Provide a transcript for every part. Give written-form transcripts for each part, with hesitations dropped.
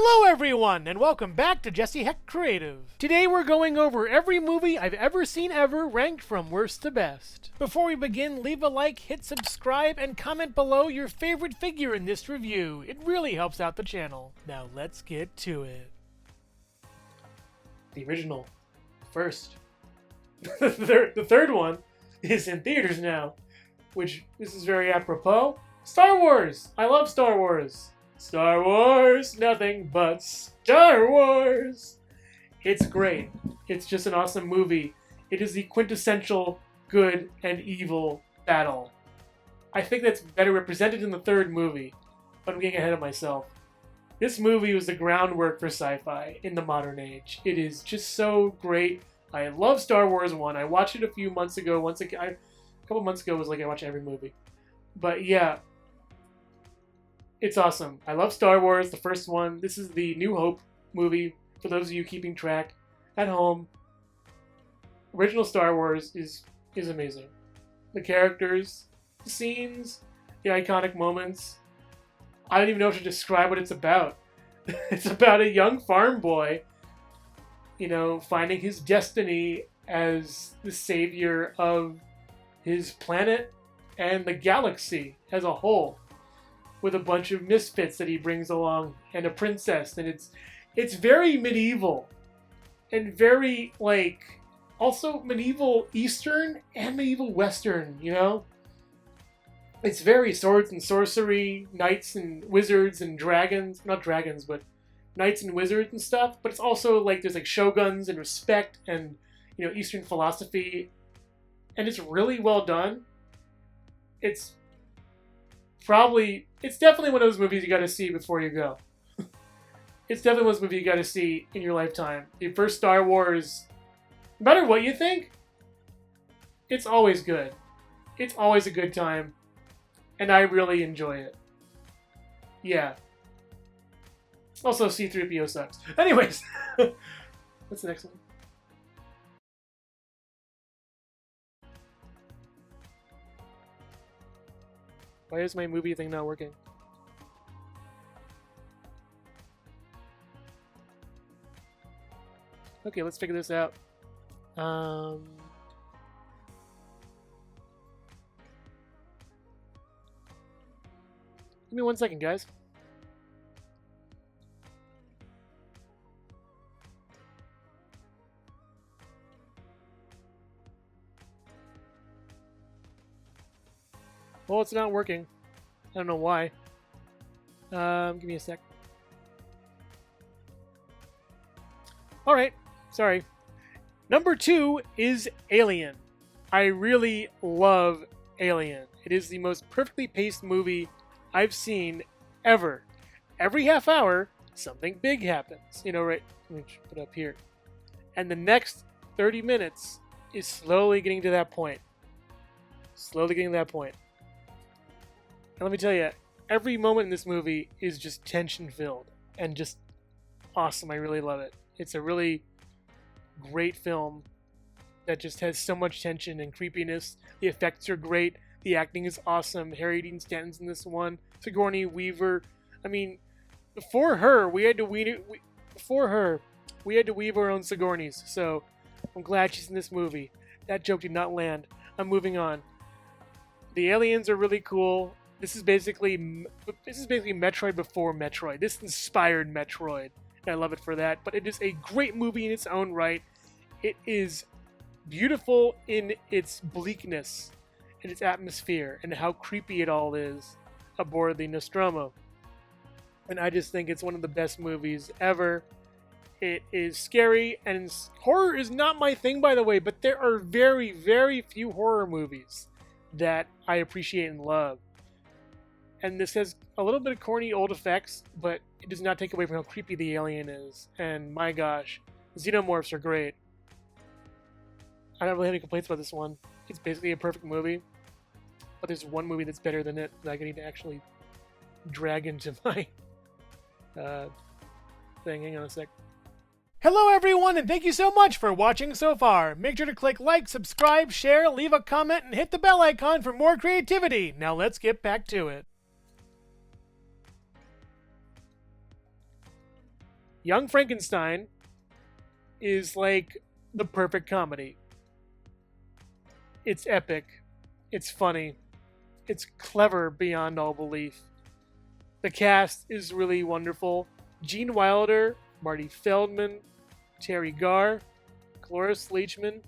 Hello everyone, and welcome back to Jesse Hecht Creative. Today we're going over every movie I've ever seen ever, ranked from worst to best. Before we begin, leave a like, hit subscribe, and comment below your favorite figure in this review. It really helps out the channel. Now let's get to it. The original. First. The third one is in theaters now, which this is very apropos. Star Wars! I love Star Wars! Star Wars! Nothing but Star Wars! It's great. It's just an awesome movie. It is the quintessential good and evil battle. I think that's better represented in the third movie, but I'm getting ahead of myself. This movie was the groundwork for sci-fi in the modern age. It is just so great. I love Star Wars 1. I watched it a few months ago. A couple months ago was like I watch every movie. But yeah, it's awesome. I love Star Wars, the first one. This is the New Hope movie, for those of you keeping track at home. Original Star Wars is amazing. The characters, the scenes, the iconic moments. I don't even know how to describe what it's about. It's about a young farm boy, finding his destiny as the savior of his planet and the galaxy as a whole, with a bunch of misfits that he brings along and a princess, and it's very medieval and very also medieval Eastern and medieval Western, It's very swords and sorcery, knights and wizards and dragons, not dragons, but knights and wizards and stuff, but it's also there's shoguns and respect and Eastern philosophy, and it's really well done. It's definitely one of those movies you gotta see before you go. It's definitely one of those movies you gotta see in your lifetime. The first Star Wars, no matter what you think, it's always good. It's always a good time, and I really enjoy it. Yeah. Also, C-3PO sucks. Anyways, what's the next one? Why is my movie thing not working? Okay, let's figure this out. Give me 1 second, guys. Well, it's not working. I don't know why. Give me a sec. Alright, sorry. Number 2 is Alien. I really love Alien. It is the most perfectly paced movie I've seen ever. Every half hour, something big happens. Right? Let me put it up here. And the next 30 minutes is slowly getting to that point. Slowly getting to that point. And let me tell you, every moment in this movie is just tension-filled and just awesome. I really love it. It's a really great film that just has so much tension and creepiness. The effects are great. The acting is awesome. Harry Dean Stanton's in this one. Sigourney Weaver. I mean, before her, we had to weave our own Sigourneys. So I'm glad she's in this movie. That joke did not land. I'm moving on. The aliens are really cool. This is basically Metroid before Metroid. This inspired Metroid, and I love it for that. But it is a great movie in its own right. It is beautiful in its bleakness and its atmosphere and how creepy it all is aboard the Nostromo. And I just think it's one of the best movies ever. It is scary, and horror is not my thing, by the way, but there are very, very few horror movies that I appreciate and love. And this has a little bit of corny old effects, but it does not take away from how creepy the alien is. And my gosh, xenomorphs are great. I don't really have any complaints about this one. It's basically a perfect movie. But there's one movie that's better than it that I need to actually drag into my thing. Hang on a sec. Hello everyone, and thank you so much for watching so far. Make sure to click like, subscribe, share, leave a comment, and hit the bell icon for more creativity. Now let's get back to it. Young Frankenstein is like the perfect comedy. It's epic. It's funny. It's clever beyond all belief. The cast is really wonderful. Gene Wilder, Marty Feldman, Terry Garr, Cloris Leachman.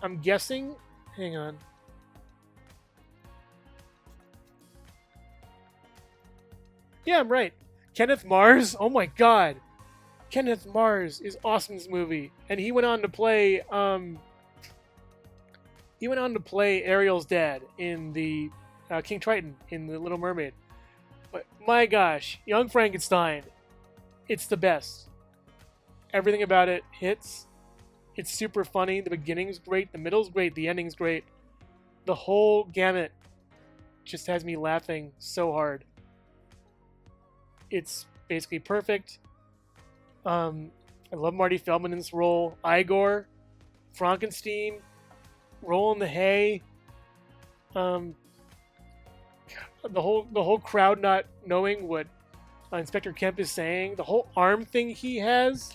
I'm guessing. Hang on. Yeah, I'm right. Kenneth Mars. Oh my god. Kenneth Mars is awesome in this movie, and he went on to play. He went on to play Ariel's dad in the King Triton in The Little Mermaid. But my gosh, Young Frankenstein, it's the best. Everything about it hits. It's super funny. The beginning's great. The middle's great. The ending's great. The whole gamut just has me laughing so hard. It's basically perfect. I love Marty Feldman in this role. Igor, Frankenstein, Roll in the Hay. The whole crowd not knowing what Inspector Kemp is saying. The whole arm thing he has.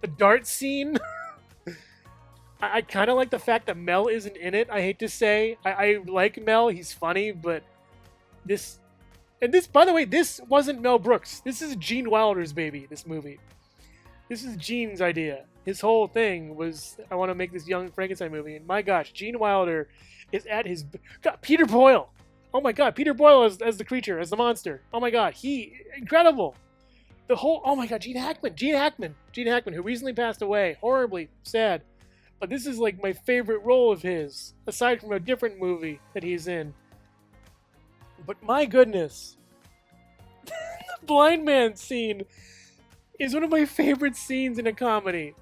The dart scene. I kind of like the fact that Mel isn't in it. I hate to say. I like Mel. He's funny, but this... And this, by the way, this wasn't Mel Brooks. This is Gene Wilder's baby, this movie. This is Gene's idea. His whole thing was, I want to make this Young Frankenstein movie. And my gosh, Gene Wilder is at his... God, Peter Boyle. Oh my god, Peter Boyle as the creature, as the monster. Oh my god, incredible. The whole... Oh my god, Gene Hackman, who recently passed away. Horribly sad. But this is like my favorite role of his, aside from a different movie that he's in. But my goodness, the blind man scene is one of my favorite scenes in a comedy.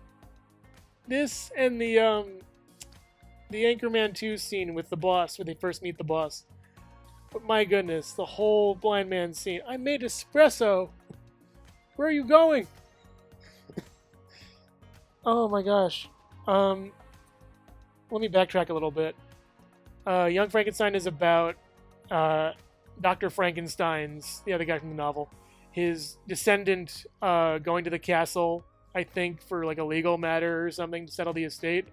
This and the Anchorman 2 scene with the boss, where they first meet the boss. But my goodness, the whole blind man scene. I made espresso. Where are you going? Oh my gosh. Let me backtrack a little bit. Young Frankenstein is about Dr. Frankenstein's, the other guy from the novel, his descendant going to the castle, I think, for like a legal matter or something to settle the estate,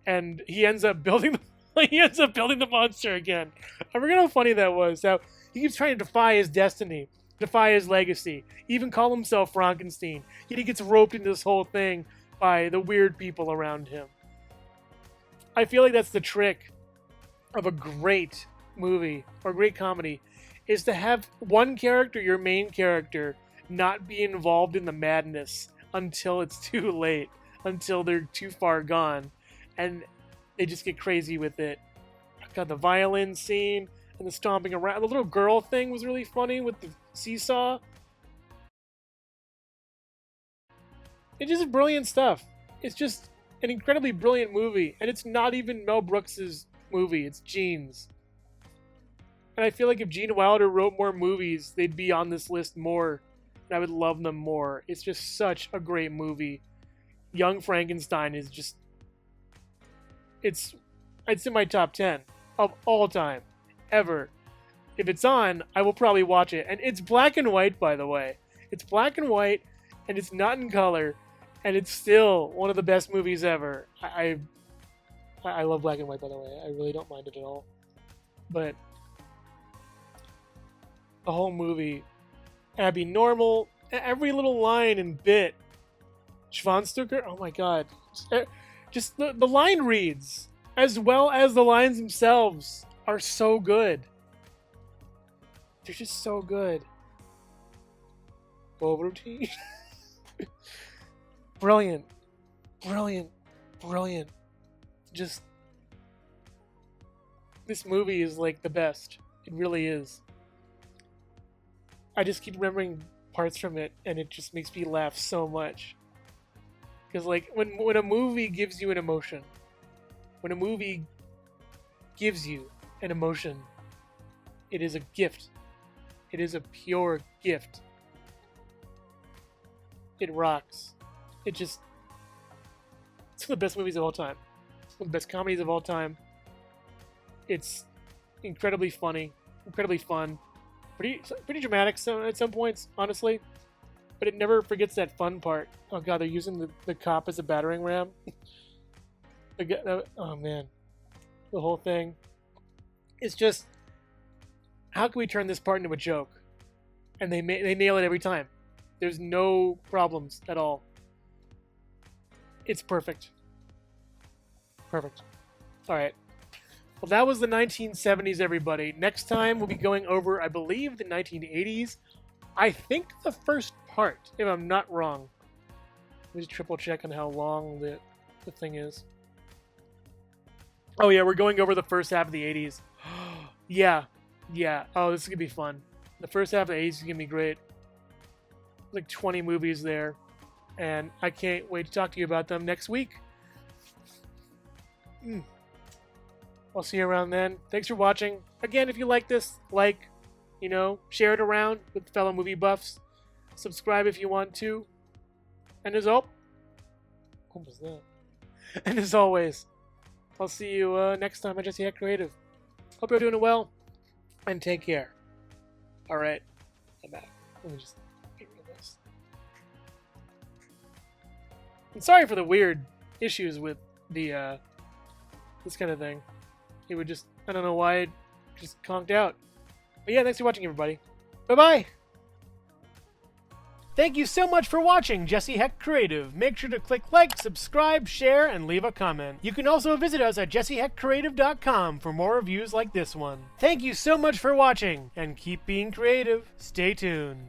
and he ends up building the monster again. I forget how funny that was. How he keeps trying to defy his destiny, defy his legacy, even call himself Frankenstein. Yet he gets roped into this whole thing by the weird people around him. I feel like that's the trick of a great movie or great comedy, is to have one character, your main character, not be involved in the madness until it's too late, until they're too far gone, and they just get crazy with it. God, the violin scene and the stomping around, the little girl thing was really funny with the seesaw. It's just brilliant stuff. It's just an incredibly brilliant movie, and it's not even Mel Brooks's movie, it's Gene's. And I feel like if Gene Wilder wrote more movies, they'd be on this list more, and I would love them more. It's just such a great movie. Young Frankenstein is just... It's in my top 10 of all time, ever. If it's on, I will probably watch it. And it's black and white, by the way. It's black and white, and it's not in color, and it's still one of the best movies ever. I love black and white, by the way. I really don't mind it at all. But the whole movie, Abby Normal, every little line and bit. Schwanstucker, oh my god. Just the line reads, as well as the lines themselves, are so good. They're just so good. Routine. Brilliant. Just, this movie is like the best. It really is. I just keep remembering parts from it, and it just makes me laugh so much. Because like when a movie gives you an emotion, when a movie gives you an emotion, it is a gift. It is a pure gift. It rocks. It's one of the best movies of all time. One of the best comedies of all time. It's incredibly funny, incredibly fun. pretty dramatic at some points, honestly. But it never forgets that fun part. Oh god, they're using the cop as a battering ram. Oh man, the whole thing. It's just, how can we turn this part into a joke? And they nail it every time. There's no problems at all. It's perfect. Perfect. All right. Well, that was the 1970s, everybody. Next time we'll be going over, I believe, the 1980s. I think the first part, if I'm not wrong. Let me just triple check on how long the thing is. Oh yeah, we're going over the first half of the 80s. Yeah. Oh, this is gonna be fun. The first half of the 80s is gonna be great. Like 20 movies there. And I can't wait to talk to you about them next week. I'll see you around then. Thanks for watching. Again, if you like this, share it around with fellow movie buffs. Subscribe if you want to. And what was that? And as always, I'll see you next time on Jesse Hecht Creative. Hope you're doing well, and take care. Alright, I'm back. Let me just get rid of this. And sorry for the weird issues with the, this kind of thing. It would just, I don't know why it just conked out. But yeah, thanks for watching, everybody. Bye-bye! Thank you so much for watching Jesse Hecht Creative. Make sure to click like, subscribe, share, and leave a comment. You can also visit us at jessehechtcreative.com for more reviews like this one. Thank you so much for watching, and keep being creative. Stay tuned.